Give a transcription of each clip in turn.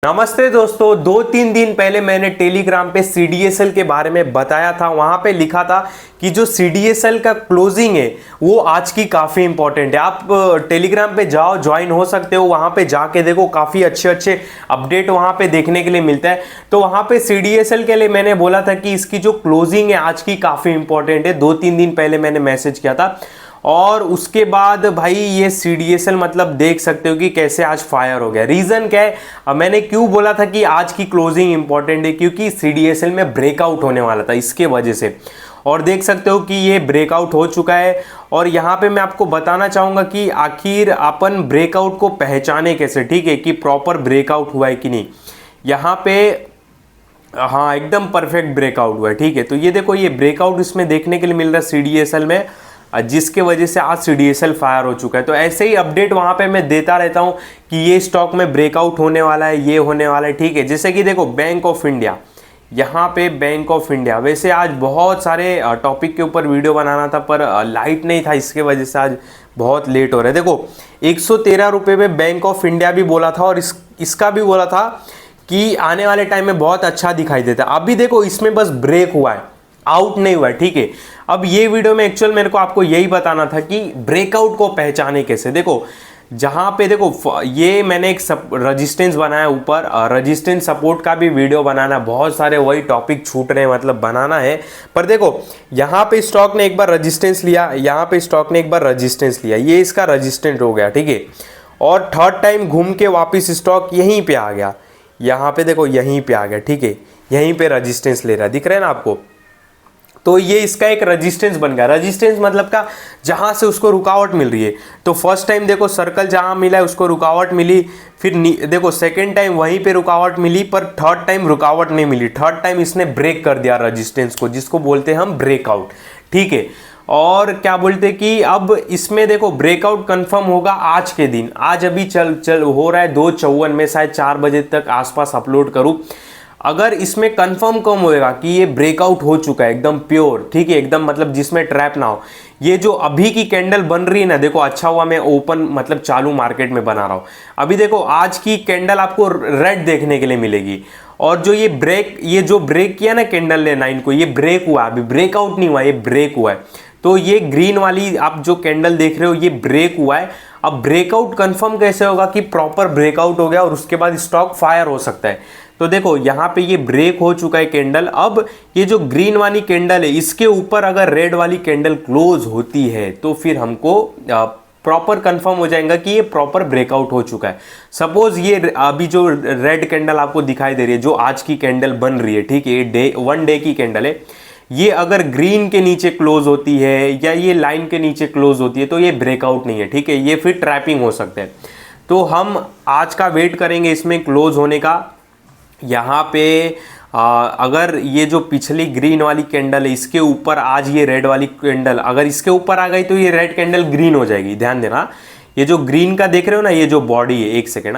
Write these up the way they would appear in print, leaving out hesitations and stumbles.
नमस्ते दोस्तों, 2-3 दिन पहले मैंने टेलीग्राम पे सीडीएसएल के बारे में बताया था। वहां पे लिखा था कि जो सीडीएसएल का क्लोजिंग है वो आज की काफ़ी इंपॉर्टेंट है। आप टेलीग्राम पे जाओ, ज्वाइन हो सकते हो, वहां पे जाके देखो, काफ़ी अच्छे अच्छे अपडेट वहां पे देखने के लिए मिलता है। तो वहां पे सीडीएसएल के लिए मैंने बोला था कि इसकी जो क्लोजिंग है आज की काफ़ी इंपॉर्टेंट है। 2-3 दिन पहले मैंने मैसेज किया था और उसके बाद भाई ये सीडीएसएल मतलब देख सकते हो कि कैसे आज फायर हो गया। रीजन क्या है, मैंने क्यों बोला था कि आज की क्लोजिंग इंपॉर्टेंट है, क्योंकि सीडीएसएल में ब्रेकआउट होने वाला था इसके वजह से। और देख सकते हो कि ये ब्रेकआउट हो चुका है। और यहाँ पे मैं आपको बताना चाहूंगा कि आखिर अपन ब्रेकआउट को पहचाने कैसे, ठीक है, कि प्रॉपर ब्रेकआउट हुआ है कि नहीं। यहाँ पे हाँ एकदम परफेक्ट ब्रेकआउट हुआ है, ठीक है। तो ये देखो, ये ब्रेकआउट इसमें देखने के लिए मिल रहा है सीडीएसएल में, जिसके वजह से आज सीडीएसएल फायर हो चुका है। तो ऐसे ही अपडेट वहां पे मैं देता रहता हूं कि ये स्टॉक में ब्रेकआउट होने वाला है, ये होने वाला है, ठीक है। जैसे कि देखो बैंक ऑफ इंडिया, यहाँ पे बैंक ऑफ इंडिया, वैसे आज बहुत सारे टॉपिक के ऊपर वीडियो बनाना था पर लाइट नहीं था, इसके वजह से आज बहुत लेट हो रहा है। देखो 113 रुपये में बैंक ऑफ इंडिया भी बोला था और इसका भी बोला था कि आने वाले टाइम में बहुत अच्छा दिखाई देता है। अभी देखो इसमें बस ब्रेक हुआ है, आउट नहीं हुआ है, ठीक है। अब ये वीडियो में एक्चुअल मेरे को आपको यही बताना था कि ब्रेकआउट को पहचाने कैसे। देखो जहां पे देखो ये मैंने एक रेजिस्टेंस बनाया ऊपर, रेजिस्टेंस सपोर्ट का भी वीडियो बनाना, बहुत सारे वही टॉपिक छूट रहे हैं, मतलब बनाना है। पर देखो यहाँ पे स्टॉक ने एक बार रेजिस्टेंस लिया, यहाँ पे स्टॉक ने एक बार रेजिस्टेंस लिया, ये इसका रेजिस्टेंस हो गया, ठीक है। और थर्ड टाइम घूम के वापिस स्टॉक यहीं पे आ गया, यहाँ पे देखो यहीं पे आ गया, ठीक है। यहीं पे रेजिस्टेंस ले रहा है, दिख रहा है ना आपको। तो ये इसका एक रेजिस्टेंस बन गया। रेजिस्टेंस मतलब का जहां से उसको रुकावट मिल रही है। तो फर्स्ट टाइम देखो सर्कल जहां मिला है उसको रुकावट मिली, फिर देखो सेकेंड टाइम वहीं पे रुकावट मिली, पर थर्ड टाइम रुकावट नहीं मिली। थर्ड टाइम इसने ब्रेक कर दिया रेजिस्टेंस को, जिसको बोलते हैं हम ब्रेकआउट, ठीक है। और क्या बोलते कि अब इसमें देखो ब्रेकआउट कंफर्म होगा आज के दिन। आज अभी चल हो रहा है 2:54 में, शायद 4 बजे तक आसपास अपलोड करूं। अगर इसमें कंफर्म कम होएगा कि ये ब्रेकआउट हो चुका है एकदम प्योर, ठीक है, एकदम मतलब जिसमें ट्रैप ना हो। ये जो अभी की कैंडल बन रही है ना, देखो अच्छा हुआ मैं ओपन मतलब चालू मार्केट में बना रहा हूं। अभी देखो आज की कैंडल आपको रेड देखने के लिए मिलेगी। और जो ये जो ब्रेक किया ना कैंडल ने 9 को, ये ब्रेक हुआ, अभी ब्रेकआउट नहीं हुआ, ये ब्रेक हुआ है। तो ये ग्रीन वाली आप जो कैंडल देख रहे हो ये ब्रेक हुआ है। अब ब्रेकआउट कंफर्म कैसे होगा कि प्रॉपर ब्रेकआउट हो गया और उसके बाद स्टॉक फायर हो सकता है। तो देखो यहाँ पे ये ब्रेक हो चुका है कैंडल। अब ये जो ग्रीन वाली कैंडल है इसके ऊपर अगर रेड वाली कैंडल क्लोज होती है तो फिर हमको प्रॉपर कंफर्म हो जाएगा कि ये प्रॉपर ब्रेकआउट हो चुका है। सपोज ये अभी जो रेड कैंडल आपको दिखाई दे रही है, जो आज की कैंडल बन रही है, ठीक है, ये 1 डे की कैंडल है, ये अगर ग्रीन के नीचे क्लोज होती है या ये लाइन के नीचे क्लोज होती है तो ये ब्रेकआउट नहीं है, ठीक है, ये फिर ट्रैपिंग हो सकता है। तो हम आज का वेट करेंगे इसमें क्लोज होने का। यहाँ पे अगर ये जो पिछली ग्रीन वाली कैंडल है इसके ऊपर आज ये रेड वाली कैंडल अगर इसके ऊपर आ गई तो ये रेड कैंडल ग्रीन हो जाएगी। ध्यान देना, ये जो ग्रीन का देख रहे हो ना, ये जो बॉडी है, एक सेकेंड,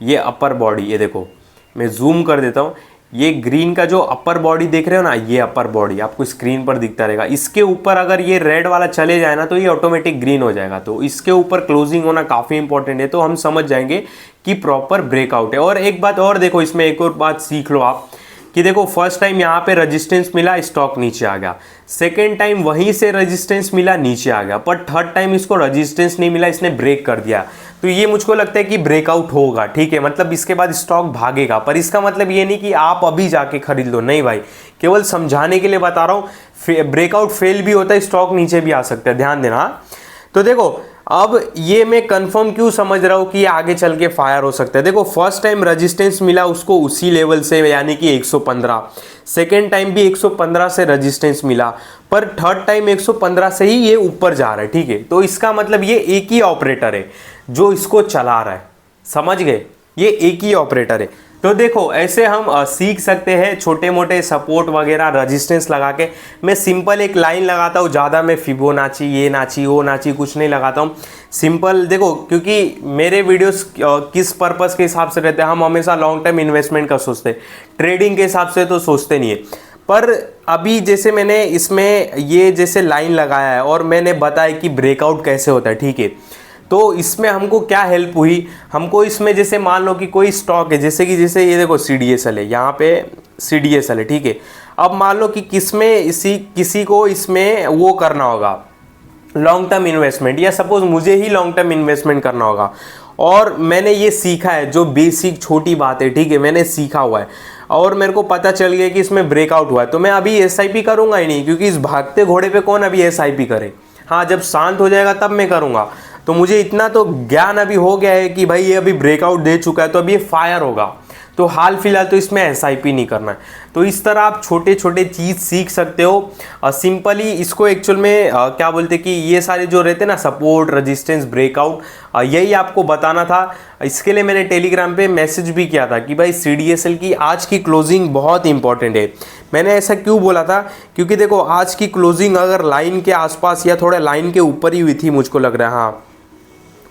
ये अपर बॉडी, ये देखो मैं जूम कर देता हूँ। ये ग्रीन का जो अपर बॉडी देख रहे हो ना, ये अपर बॉडी आपको स्क्रीन पर दिखता रहेगा। इसके ऊपर अगर ये रेड वाला चले जाए ना तो ये ऑटोमेटिक ग्रीन हो जाएगा। तो इसके ऊपर क्लोजिंग होना काफ़ी इंपॉर्टेंट है। तो हम समझ जाएंगे कि प्रॉपर ब्रेकआउट है। और एक बात और देखो, इसमें एक और बात सीख लो आप कि देखो फर्स्ट टाइम यहाँ पे रेजिस्टेंस मिला, स्टॉक नीचे आ गया। सेकेंड टाइम वहीं से रेजिस्टेंस मिला, नीचे आ गया। पर थर्ड टाइम इसको रेजिस्टेंस नहीं मिला, इसने ब्रेक कर दिया। तो ये मुझको लगता है कि ब्रेकआउट होगा, ठीक है, मतलब इसके बाद स्टॉक भागेगा। पर इसका मतलब ये नहीं कि आप अभी जाके खरीद लो, नहीं भाई, केवल समझाने के लिए बता रहा हूँ। ब्रेकआउट फेल भी होता है, स्टॉक नीचे भी आ सकता है, ध्यान देना। तो देखो अब ये मैं कंफर्म क्यों समझ रहा हूँ कि ये आगे चल के फायर हो सकता है। देखो फर्स्ट टाइम रेजिस्टेंस मिला उसको उसी लेवल से, यानी कि 115। सेकेंड टाइम भी 115 से रेजिस्टेंस मिला, पर थर्ड टाइम 115 से ही ये ऊपर जा रहा है, ठीक है। तो इसका मतलब ये एक ही ऑपरेटर है जो इसको चला रहा है, समझ गए, ये एक ही ऑपरेटर है। तो देखो ऐसे हम सीख सकते हैं छोटे मोटे सपोर्ट वगैरह रेजिस्टेंस लगा के। मैं सिंपल एक लाइन लगाता हूँ, ज़्यादा मैं फिबोनाची, ये नाची, वो नाची कुछ नहीं लगाता हूँ। सिंपल देखो, क्योंकि मेरे वीडियोस किस पर्पस के हिसाब से रहते हैं, हम हमेशा लॉन्ग टर्म इन्वेस्टमेंट का सोचते हैं, ट्रेडिंग के हिसाब से तो सोचते नहीं है। पर अभी जैसे मैंने इसमें ये जैसे लाइन लगाया है और मैंने बताया कि ब्रेकआउट कैसे होता है, ठीक है। तो इसमें हमको क्या हेल्प हुई, हमको इसमें जैसे मान लो कि कोई स्टॉक है, जैसे ये देखो CDSL है, यहाँ पे CDSL है, ठीक है। अब मान लो कि किसी को इसमें वो करना होगा लॉन्ग टर्म इन्वेस्टमेंट, या सपोज मुझे ही लॉन्ग टर्म इन्वेस्टमेंट करना होगा, और मैंने ये सीखा है, जो बेसिक छोटी बात है, ठीक है, मैंने सीखा हुआ है, और मेरे को पता चल गया कि इसमें ब्रेकआउट हुआ है, तो मैं अभी SIP करूंगा ही नहीं, क्योंकि इस भागते घोड़े पे कौन अभी SIP करे। हाँ, जब शांत हो जाएगा तब मैं करूंगा। तो मुझे इतना तो ज्ञान अभी हो गया है कि भाई ये अभी ब्रेकआउट दे चुका है, तो अभी ये फायर होगा, तो हाल फिलहाल तो इसमें SIP नहीं करना है। तो इस तरह आप छोटे छोटे चीज़ सीख सकते हो। सिंपली इसको एक्चुअल में क्या बोलते कि ये सारे जो रहते हैं ना, सपोर्ट, रेजिस्टेंस, ब्रेकआउट, यही आपको बताना था। इसके लिए मैंने टेलीग्राम पे मैसेज भी किया था कि भाई CDSL की आज की क्लोजिंग बहुत इंपॉर्टेंट है। मैंने ऐसा क्यों बोला था, क्योंकि देखो आज की क्लोजिंग अगर लाइन के आसपास या थोड़ा लाइन के ऊपर ही हुई थी, मुझको लग रहा है, हाँ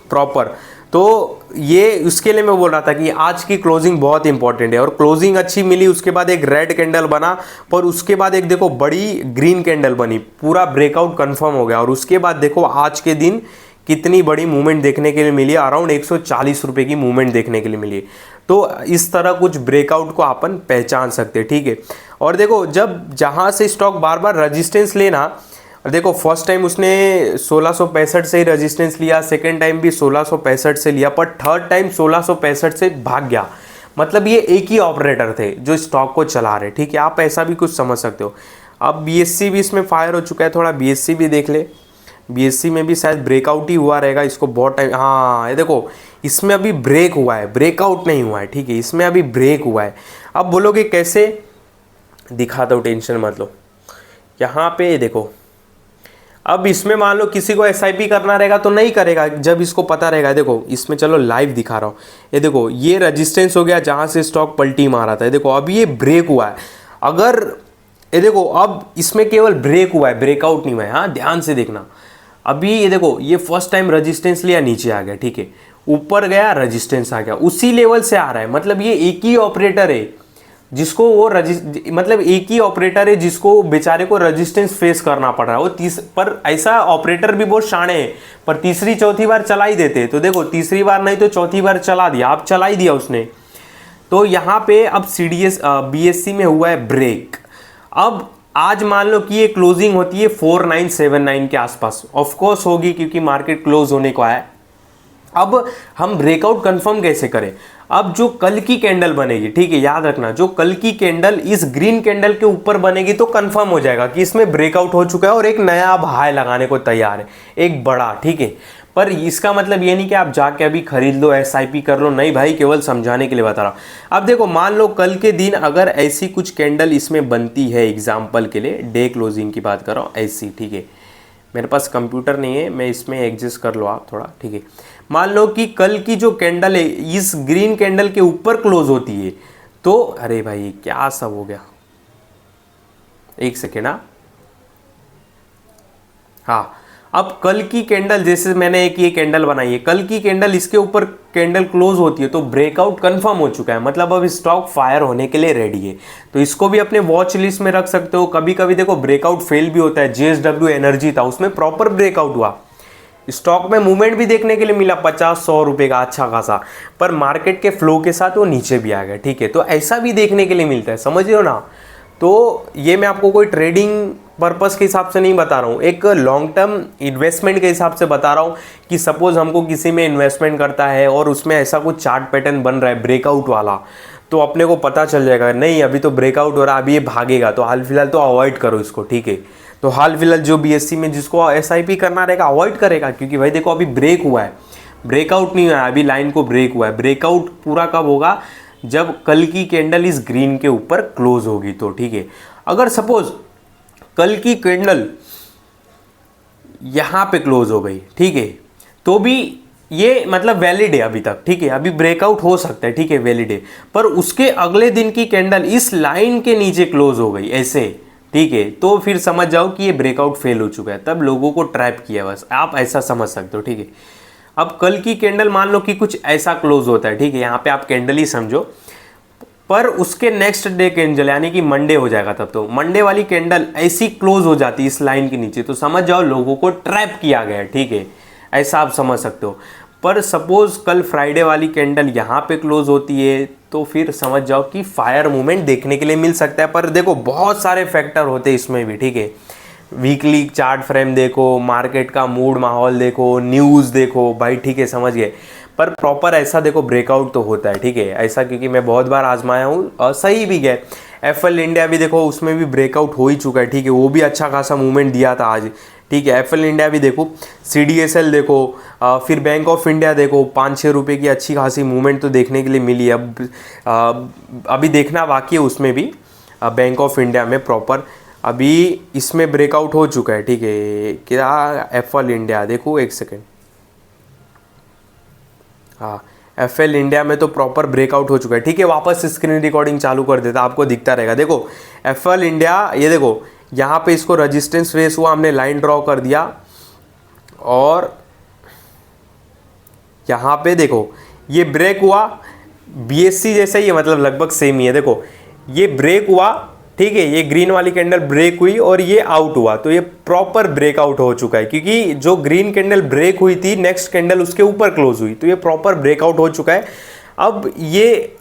प्रॉपर, तो ये उसके लिए मैं बोल रहा था कि आज की क्लोजिंग बहुत इंपॉर्टेंट है। और क्लोजिंग अच्छी मिली, उसके बाद एक रेड कैंडल बना, पर उसके बाद एक देखो बड़ी ग्रीन कैंडल बनी, पूरा ब्रेकआउट कंफर्म हो गया। और उसके बाद देखो आज के दिन कितनी बड़ी मूवमेंट देखने के लिए मिली, अराउंड 140 रुपये की मूवमेंट देखने के लिए मिली। तो इस तरह कुछ ब्रेकआउट को अपन पहचान सकते हैं, ठीक है। और देखो जब जहाँ से स्टॉक बार बार रजिस्टेंस लेना, देखो फर्स्ट टाइम उसने 1665 से ही रेजिस्टेंस लिया, सेकेंड टाइम भी 1665 से लिया, पर थर्ड टाइम 1665 से भाग गया। मतलब ये एक ही ऑपरेटर थे जो स्टॉक को चला रहे, ठीक है। आप ऐसा भी कुछ समझ सकते हो। अब BSC भी इसमें फायर हो चुका है, थोड़ा BSC भी देख ले। BSC में भी शायद ब्रेकआउट ही हुआ रहेगा, इसको बहुत टाइम, हाँ ये देखो इसमें अभी ब्रेक हुआ है, ब्रेकआउट नहीं हुआ है, ठीक है, इसमें अभी ब्रेक हुआ है। अब बोलोगे कैसे, दिखाता हूँ, टेंशन मत लो। यहाँ पे देखो, अब इसमें मान लो किसी को SIP करना रहेगा तो नहीं करेगा जब इसको पता रहेगा। देखो इसमें चलो लाइव दिखा रहा हूँ, ये देखो ये रेजिस्टेंस हो गया जहाँ से स्टॉक पलटी मारा था, ये देखो अभी ये ब्रेक हुआ है। अगर ये देखो अब इसमें केवल ब्रेक हुआ है, ब्रेकआउट नहीं हुआ है, हाँ ध्यान से देखना। अभी ये देखो ये फर्स्ट टाइम रेजिस्टेंस लिया, नीचे आ गया, ठीक है, ऊपर गया, रेजिस्टेंस आ गया, उसी लेवल से आ रहा है। मतलब ये एक ही ऑपरेटर है जिसको वो मतलब एक ही ऑपरेटर है जिसको बेचारे को रेजिस्टेंस फेस करना पड़ रहा है। वो पर ऐसा ऑपरेटर भी बहुत शाणे है, पर तीसरी चौथी बार चला ही देते। तो देखो तीसरी बार नहीं तो चौथी बार चला दिया, अब चला ही दिया उसने। तो यहाँ पे अब BSC में हुआ है ब्रेक। अब आज मान लो कि ये क्लोजिंग होती है 4979 के आसपास, ऑफकोर्स होगी क्योंकि मार्केट क्लोज होने को आया है। अब हम ब्रेकआउट कंफर्म कैसे करें, अब जो कल की कैंडल बनेगी, ठीक है, याद रखना, जो कल की कैंडल इस ग्रीन कैंडल के ऊपर बनेगी तो कंफर्म हो जाएगा कि इसमें ब्रेकआउट हो चुका है और एक नया अब हाई लगाने को तैयार है, एक बड़ा, ठीक है। पर इसका मतलब ये नहीं कि आप जाके अभी खरीद लो, SIP कर लो, नहीं भाई, केवल समझाने के लिए बता रहा हूं। अब देखो मान लो कल के दिन अगर ऐसी कुछ कैंडल इसमें बनती है, एग्जाम्पल के लिए डे क्लोजिंग की बात कर रहा हूँ, ऐसी, ठीक है, मेरे पास कंप्यूटर नहीं है, मैं इसमें एडजस्ट कर लो आप थोड़ा, ठीक है। मान लो कि कल की जो कैंडल है इस ग्रीन कैंडल के ऊपर क्लोज होती है, तो अरे भाई क्या सब हो गया, एक सेकेंड, हाँ अब कल की कैंडल, जैसे मैंने एक ये कैंडल बनाई है, कल की कैंडल इसके ऊपर कैंडल क्लोज होती है तो ब्रेकआउट कंफर्म हो चुका है, मतलब अब स्टॉक फायर होने के लिए रेडी है। तो इसको भी अपने वॉच लिस्ट में रख सकते हो। कभी कभी देखो ब्रेकआउट फेल भी होता है, JSW एनर्जी था, उसमें प्रॉपर ब्रेकआउट हुआ, स्टॉक में मूवमेंट भी देखने के लिए मिला 50-100 रुपए का अच्छा खासा, पर मार्केट के फ्लो के साथ वो नीचे भी आ गया, ठीक है। तो ऐसा भी देखने के लिए मिलता है, समझ रहे हो ना। तो ये मैं आपको कोई ट्रेडिंग पर्पस के हिसाब से नहीं बता रहा हूँ, एक लॉन्ग टर्म इन्वेस्टमेंट के हिसाब से बता रहा हूँ कि सपोज हमको किसी में इन्वेस्टमेंट करता है और उसमें ऐसा कुछ चार्ट पैटर्न बन रहा है ब्रेकआउट वाला, तो अपने को पता चल जाएगा नहीं अभी तो ब्रेकआउट हो रहा है, अभी ये भागेगा, तो हाल फिलहाल तो अवॉइड करो इसको, ठीक है। तो हाल फिलहाल जो BSC में जिसको SIP करना रहेगा अवॉइड करेगा, क्योंकि भाई देखो अभी ब्रेक हुआ है, ब्रेकआउट नहीं हुआ है, अभी लाइन को ब्रेक हुआ है। ब्रेकआउट पूरा कब होगा, जब कल की कैंडल इस ग्रीन के ऊपर क्लोज होगी, तो ठीक है। अगर सपोज कल की कैंडल यहां पे क्लोज हो गई, ठीक है, तो भी ये मतलब वैलिड है अभी तक, ठीक है, अभी ब्रेकआउट हो सकता है, ठीक है, वैलिड है। पर उसके अगले दिन की कैंडल इस लाइन के नीचे क्लोज हो गई ऐसे, ठीक है, तो फिर समझ जाओ कि ये ब्रेकआउट फेल हो चुका है, तब लोगों को ट्रैप किया, बस आप ऐसा समझ सकते हो, ठीक है। अब कल की कैंडल मान लो कि कुछ ऐसा क्लोज होता है, ठीक है, यहाँ पे आप कैंडल ही समझो, पर उसके नेक्स्ट डे कैंडल यानी कि मंडे हो जाएगा, तब तो मंडे वाली कैंडल ऐसी क्लोज हो जाती है इस लाइन के नीचे, तो समझ जाओ लोगों को ट्रैप किया गया है, ठीक है। ऐसा आप समझ सकते हो। पर सपोज कल फ्राइडे वाली कैंडल यहाँ पे क्लोज होती है तो फिर समझ जाओ कि फायर मूवमेंट देखने के लिए मिल सकता है। पर देखो बहुत सारे फैक्टर होते हैं इसमें भी, ठीक है। वीकली चार्ट फ्रेम देखो, मार्केट का मूड माहौल देखो, न्यूज़ देखो भाई, ठीक है, समझ गए। पर प्रॉपर ऐसा देखो ब्रेकआउट तो होता है, ठीक है, ऐसा, क्योंकि मैं बहुत बार आजमाया हूँ और सही भी गए। एफएल इंडिया भी देखो, उसमें भी ब्रेकआउट हो ही चुका है, ठीक है, वो भी अच्छा खासा मूवमेंट दिया था आज, ठीक है। एफएल इंडिया भी देखो, सीडीएसएल देखो, फिर बैंक ऑफ इंडिया देखो, 5-6 रुपये की अच्छी खासी मूवमेंट तो देखने के लिए मिली। अब अभी देखना बाकी है उसमें भी, बैंक ऑफ इंडिया में प्रॉपर अभी इसमें ब्रेकआउट हो चुका है, ठीक है। क्या एफएल इंडिया देखो, एक सेकेंड, हाँ, एफएल इंडिया में तो प्रॉपर ब्रेकआउट हो चुका है, ठीक है। वापस स्क्रीन रिकॉर्डिंग चालू कर देता, आपको दिखता रहेगा। देखो एफएल इंडिया, ये देखो यहाँ पे इसको रेजिस्टेंस फेस हुआ, हमने लाइन ड्रॉ कर दिया और यहाँ पे देखो ये ब्रेक हुआ, बीएससी जैसा ही है, मतलब लगभग सेम ही है। देखो ये ब्रेक हुआ, ठीक है, ये ग्रीन वाली कैंडल ब्रेक हुई और ये आउट हुआ, तो ये प्रॉपर ब्रेकआउट हो चुका है, क्योंकि जो ग्रीन कैंडल ब्रेक हुई थी नेक्स्ट कैंडल उसके ऊपर क्लोज हुई, तो ये प्रॉपर ब्रेकआउट हो चुका है। अब ये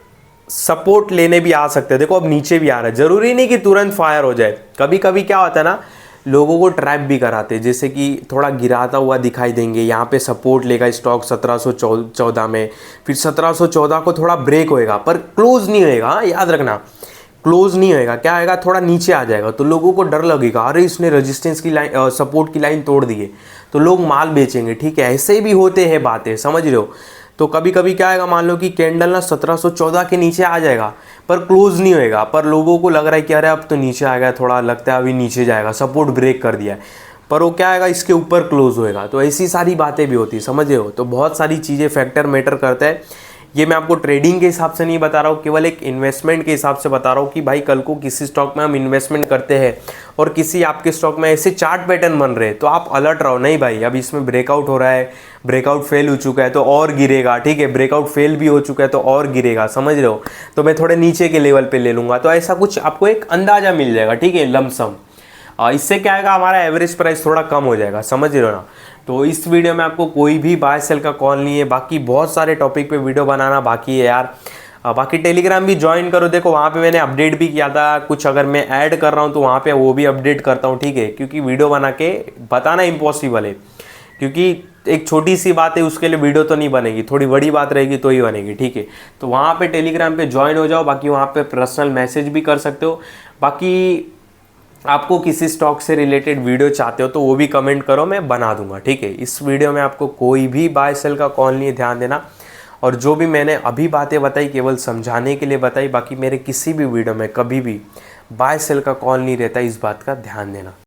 सपोर्ट लेने भी आ सकते हैं, देखो अब नीचे भी आ रहा है, जरूरी नहीं कि तुरंत फायर हो जाए। कभी कभी क्या होता है ना, लोगों को ट्रैप भी कराते हैं, जैसे कि थोड़ा गिराता हुआ दिखाई देंगे, यहाँ पे सपोर्ट लेगा स्टॉक 1714 में, फिर 1714 को थोड़ा ब्रेक होएगा पर क्लोज नहीं होएगा, याद रखना, क्लोज नहीं होएगा, क्या आएगा, थोड़ा नीचे आ जाएगा, तो लोगों को डर लगेगा, अरे इसने रेजिस्टेंस की लाइन, सपोर्ट की लाइन तोड़ दी है, तो लोग माल बेचेंगे, ठीक है। ऐसे भी होते हैं बातें, समझ रहे हो। तो कभी कभी क्या आएगा, मान लो कि कैंडल ना 1714 के नीचे आ जाएगा पर क्लोज नहीं होएगा, पर लोगों को लग रहा है कि अरे अब तो नीचे आ गया, थोड़ा लगता है अभी नीचे जाएगा, सपोर्ट ब्रेक कर दिया है, पर वो क्या आएगा, इसके ऊपर क्लोज होएगा। तो ऐसी सारी बातें भी होती है, समझ रहे हो। तो बहुत सारी चीज़ें फैक्टर मैटर करता है। ये मैं आपको ट्रेडिंग के हिसाब से नहीं बता रहा हूँ, केवल एक इन्वेस्टमेंट के हिसाब से बता रहा हूँ कि भाई कल को किसी स्टॉक में हम इन्वेस्टमेंट करते हैं और किसी आपके स्टॉक में ऐसे चार्ट पैटर्न बन रहे हैं, तो आप अलर्ट रहो, नहीं भाई अब इसमें ब्रेकआउट हो रहा है, ब्रेकआउट फेल हो चुका है तो और गिरेगा, ठीक है, ब्रेकआउट फेल भी हो चुका है तो और गिरेगा, समझ रहे हो, तो मैं थोड़े नीचे के लेवल पे ले लूँगा, तो ऐसा कुछ आपको एक अंदाजा मिल जाएगा, ठीक है, लमसम। इससे क्या आएगा, हमारा एवरेज प्राइस थोड़ा कम हो जाएगा, समझ रहे हो ना। तो इस वीडियो में आपको कोई भी बाय सेल का कॉल नहीं है, बाकी बहुत सारे टॉपिक पे वीडियो बनाना बाकी है यार। बाकी टेलीग्राम भी ज्वाइन करो, देखो वहाँ पे मैंने अपडेट भी किया था कुछ, अगर मैं ऐड कर रहा हूँ तो वहाँ पे वो भी अपडेट करता हूँ, ठीक है, क्योंकि वीडियो बना के बताना इम्पॉसिबल है, क्योंकि एक छोटी सी बात है उसके लिए वीडियो तो नहीं बनेगी, थोड़ी बड़ी बात रहेगी तो ही बनेगी, ठीक है। तो वहाँ पे टेलीग्राम पे ज्वाइन हो जाओ, बाकी वहाँ पे पर्सनल मैसेज भी कर सकते हो। बाकी आपको किसी स्टॉक से रिलेटेड वीडियो चाहते हो तो वो भी कमेंट करो, मैं बना दूंगा, ठीक है। इस वीडियो में आपको कोई भी बाय सेल का कॉल नहीं है, ध्यान देना। और जो भी मैंने अभी बातें बताई केवल समझाने के लिए बताई, बाकी मेरे किसी भी वीडियो में कभी भी बाय सेल का कॉल नहीं रहता, इस बात का ध्यान देना।